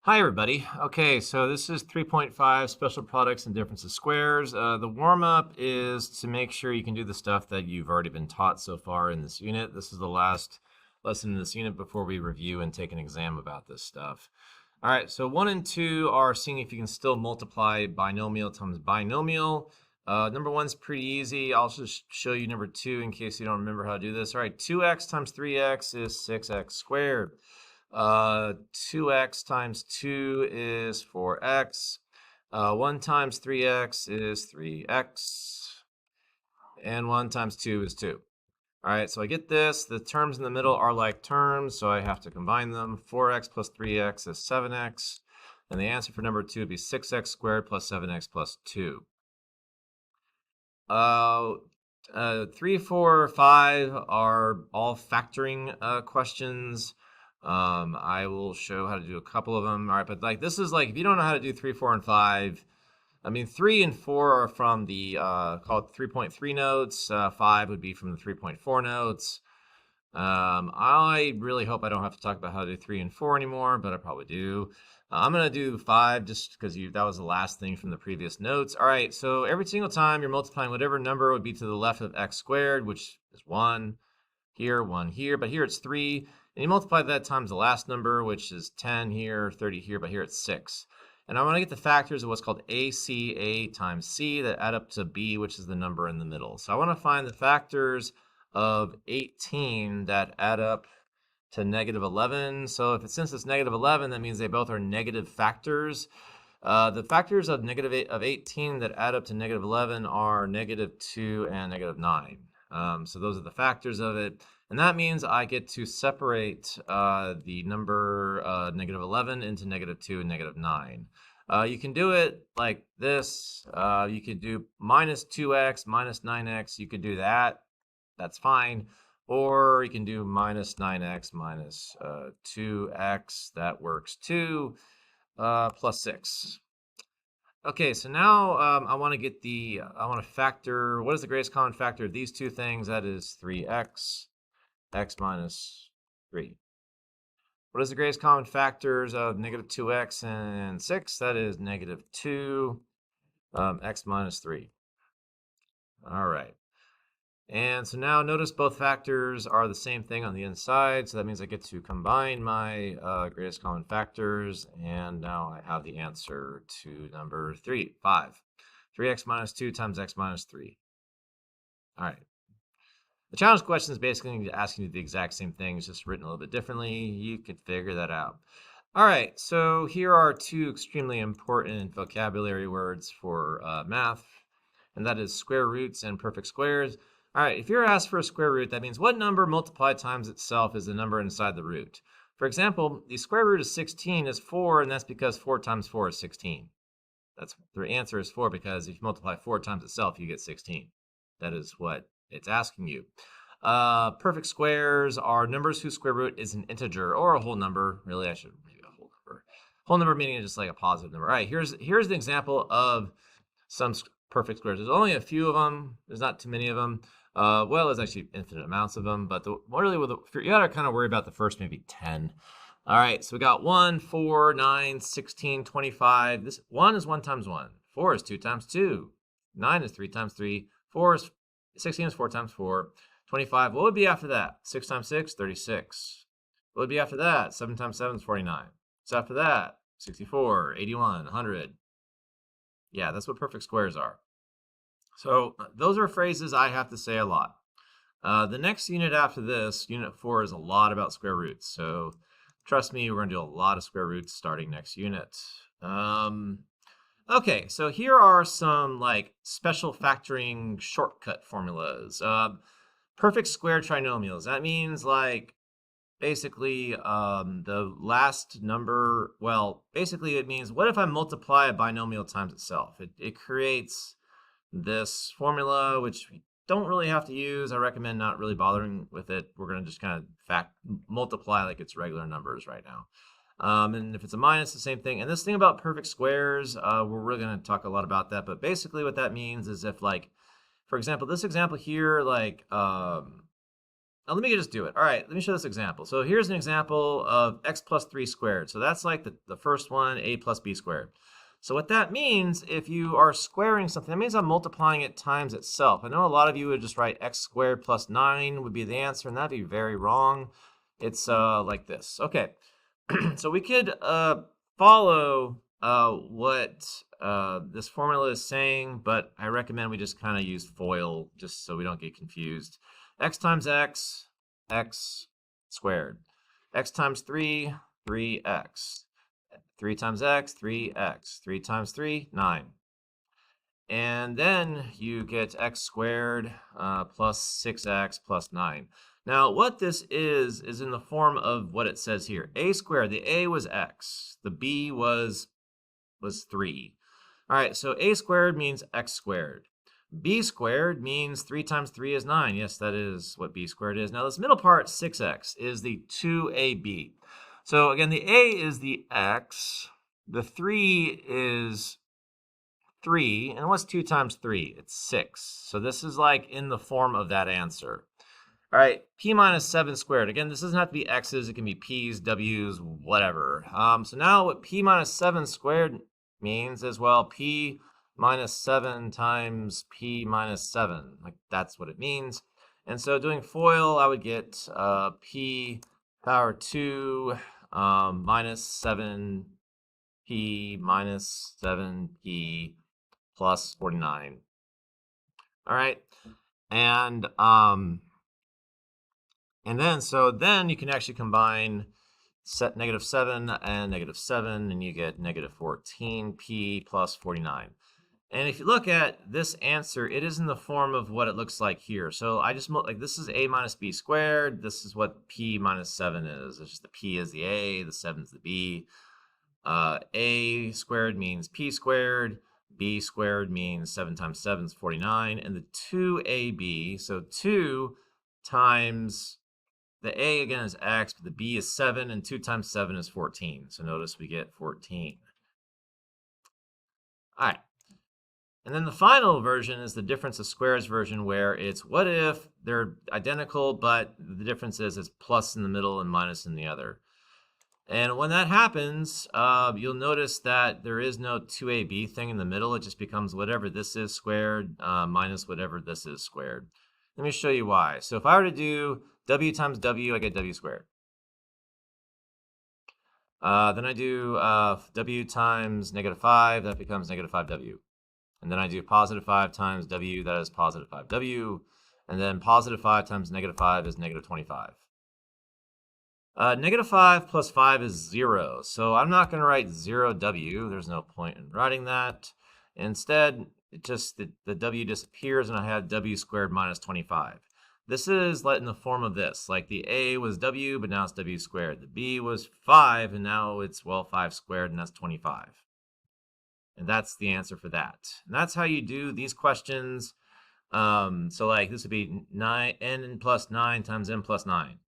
Hi, everybody. Okay, so this is 3.5 special products and difference of squares. The warm-up is to make sure you can do the stuff that you've already been taught so far in this unit. This is the last lesson in this unit before we review and take an exam about this stuff. All right, so 1 and 2 are seeing if you can still multiply binomial times binomial. Number 1's pretty easy. I'll just show you number 2 in case you don't remember how to do this. All right, 2x times 3x is 6x squared. 2x times 2 is 4x. 1 times 3x is 3x. And 1 times 2 is 2. All right, so I get this. The terms in the middle are like terms, so I have to combine them. 4x plus 3x is 7x. And the answer for number 2 would be 6x squared plus 7x plus 2. 3, 4, 5 are all factoring questions. I will show how to do a couple of them. All right, but like this is like if you don't know how to do 3, 4, and 5, I mean 3 and 4 are from the called 3.3 notes. 5 would be from the 3.4 notes. I really hope I don't have to talk about how to do 3 and 4 anymore, but I probably do. I'm going to do 5 just because that was the last thing from the previous notes. All right, so every single time you're multiplying whatever number would be to the left of x squared, which is 1 here, but here it's 3. And you multiply that times the last number, which is 10 here, 30 here, but here it's 6. And I want to get the factors of what's called ACA times C that add up to B, which is the number in the middle. So I want to find the factors of 18 that add up to negative 11. So since it's negative 11, that means they both are negative factors. The factors of 18 that add up to negative 11 are negative 2 and negative 9. So those are the factors of it. And that means I get to separate the number negative 11 into negative 2 and negative 9. You can do it like this. You could do minus 2x, minus 9x. You could do that. That's fine. Or you can do minus 9x minus 2x. That works too. Plus 6. Okay, so now I want to factor, what is the greatest common factor of these two things? That is 3x, x minus 3. What is the greatest common factors of negative 2x and 6? That is negative 2, x minus 3. All right. And so now notice both factors are the same thing on the inside. So that means I get to combine my greatest common factors. And now I have the answer to number 5. 3x minus 2 times x minus 3. All right. The challenge question is basically asking you the exact same thing. It's just written a little bit differently. You could figure that out. All right. So here are two extremely important vocabulary words for math. And that is square roots and perfect squares. All right, if you're asked for a square root, that means what number multiplied times itself is the number inside the root. For example, the square root of 16 is 4, and that's because 4 times 4 is 16. That's the answer is 4 because if you multiply 4 times itself, you get 16. That is what it's asking you. Perfect squares are numbers whose square root is an integer or a whole number. Really, I should maybe a whole number. Whole number meaning just like a positive number. All right, here's the example of some perfect squares. There's only a few of them. There's not too many of them. Well, there's actually infinite amounts of them, but you gotta kind of worry about the first maybe 10. All right, so we got 1, 4, 9, 16, 25. This 1 is 1 times 1. 4 is 2 times 2. 9 is 3 times 3. 16 is 4 times 4. 25, what would be after that? 6 times 6, 36. What would be after that? 7 times 7 is 49. So after that, 64, 81, 100. Yeah, that's what perfect squares are. So those are phrases I have to say a lot. The next unit after this, unit 4, is a lot about square roots. So trust me, we're going to do a lot of square roots starting next unit. Okay, so here are some like special factoring shortcut formulas. Perfect square trinomials. That means like basically the last number, well, basically it means what if I multiply a binomial times itself? It creates this formula, which we don't really have to use. I recommend not really bothering with it. We're going to just kind of multiply like it's regular numbers right now. And if it's a minus, the same thing. And this thing about perfect squares, we're really going to talk a lot about that. But basically what that means is if like, for example, this example here, like, let me just do it. All right, let me show this example. So here's an example of x plus 3 squared. So that's like the first one, a plus b squared. So what that means, if you are squaring something, that means I'm multiplying it times itself. I know a lot of you would just write x squared plus 9 would be the answer, and that'd be very wrong. It's like this. Okay, so we could follow what this formula is saying, but I recommend we just kind of use FOIL just so we don't get confused. X times x, x squared. X times 3, 3x. 3 times x, 3x. 3 times 3, 9. And then you get x squared plus 6x plus 9. Now, what this is in the form of what it says here. A squared, the a was x. The b was 3. All right, so a squared means x squared. B squared means 3 times 3 is 9. Yes, that is what b squared is. Now, this middle part, 6x, is the 2ab. So, again, the a is the x. The 3 is 3. And what's 2 times 3? It's 6. So this is like in the form of that answer. All right, p minus 7 squared. Again, this doesn't have to be x's. It can be p's, w's, whatever. So now what p minus 7 squared means is, well, p minus 7 times p minus 7. Like, that's what it means. And so doing FOIL, I would get p power 2 minus 7p minus 7p plus 49. All right. And then you can actually combine negative 7 and negative 7, and you get negative 14p plus 49. And if you look at this answer, it is in the form of what it looks like here. So I just, like, this is a minus b squared. This is what p minus 7 is. It's just the p is the a, the 7 is the b. A squared means p squared. B squared means 7 times 7 is 49. And the 2ab, so 2 times the a again is x, but the b is 7, and 2 times 7 is 14. So notice we get 14. All right. And then the final version is the difference of squares version, where it's what if they're identical, but the difference is it's plus in the middle and minus in the other. And when that happens, you'll notice that there is no 2ab thing in the middle. It just becomes whatever this is squared minus whatever this is squared. Let me show you why. So if I were to do w times w, I get w squared. Then I do w times negative 5, that becomes negative 5w. And then I do positive 5 times w, that is positive 5w. And then positive 5 times negative 5 is negative 25. Negative 5 plus 5 is 0. So I'm not going to write 0w. There's no point in writing that. Instead, it just the w disappears, and I have w squared minus 25. This is in the form of this. Like the a was w, but now it's w squared. The b was 5, and now it's, well, 5 squared, and that's 25. And that's the answer for that. And that's how you do these questions. So like this would be n plus 9 times n plus 9.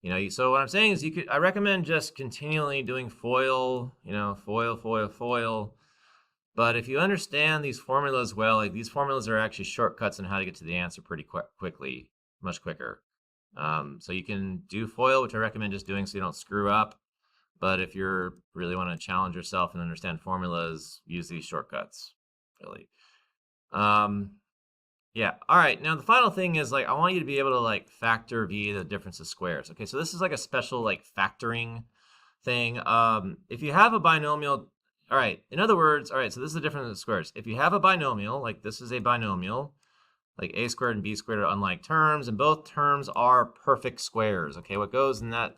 You know, so what I'm saying is I recommend just continually doing FOIL, FOIL. But if you understand these formulas well, like these formulas are actually shortcuts on how to get to the answer pretty quickly, much quicker. So you can do FOIL, which I recommend just doing so you don't screw up. But if you really want to challenge yourself and understand formulas, use these shortcuts, really. Yeah, all right. Now, the final thing is, like, I want you to be able to, like, factor via the difference of squares. Okay, so this is, like, a special, like, factoring thing. If you have a binomial, all right, in other words, all right, so this is the difference of squares. If you have a binomial, like this is a binomial, like a squared and b squared are unlike terms, and both terms are perfect squares. Okay, what goes in that?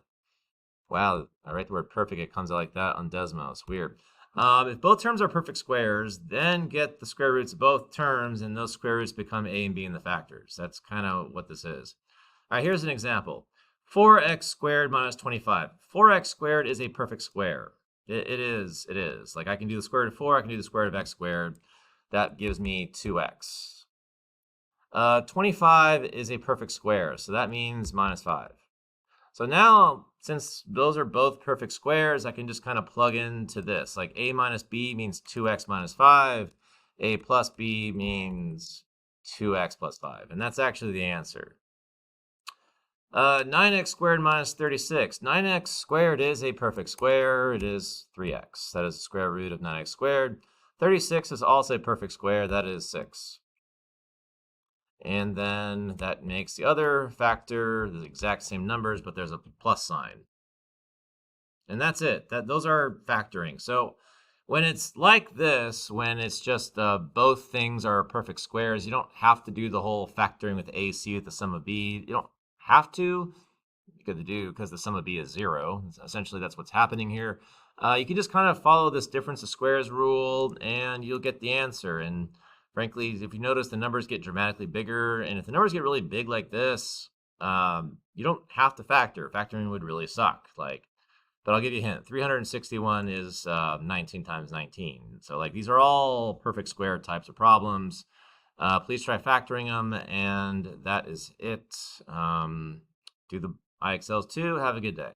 Wow, I write the word perfect, it comes out like that on Desmos. Weird. If both terms are perfect squares, then get the square roots of both terms, and those square roots become a and b in the factors. That's kind of what this is. All right, here's an example. 4x squared minus 25. 4x squared is a perfect square. It is. Like, I can do the square root of 4, I can do the square root of x squared. That gives me 2x. 25 is a perfect square, so that means minus 5. So now, since those are both perfect squares, I can just kind of plug into this. Like a minus b means 2x minus 5. A plus b means 2x plus 5. And that's actually the answer. 9x squared minus 36. 9x squared is a perfect square. It is 3x. That is the square root of 9x squared. 36 is also a perfect square. That is 6. And then that makes the other factor the exact same numbers, but there's a plus sign. And that's it. Those are factoring. So when it's like this, when it's just both things are perfect squares, you don't have to do the whole factoring with AC with the sum of B. You don't have to. You could do because the sum of B is 0. Essentially, that's what's happening here. You can just kind of follow this difference of squares rule, and you'll get the answer. And frankly, if you notice, the numbers get dramatically bigger. And if the numbers get really big like this, you don't have to factor. Factoring would really suck. But I'll give you a hint. 361 is 19 times 19. So these are all perfect square types of problems. Please try factoring them, and that is it. Do the IXLs too. Have a good day.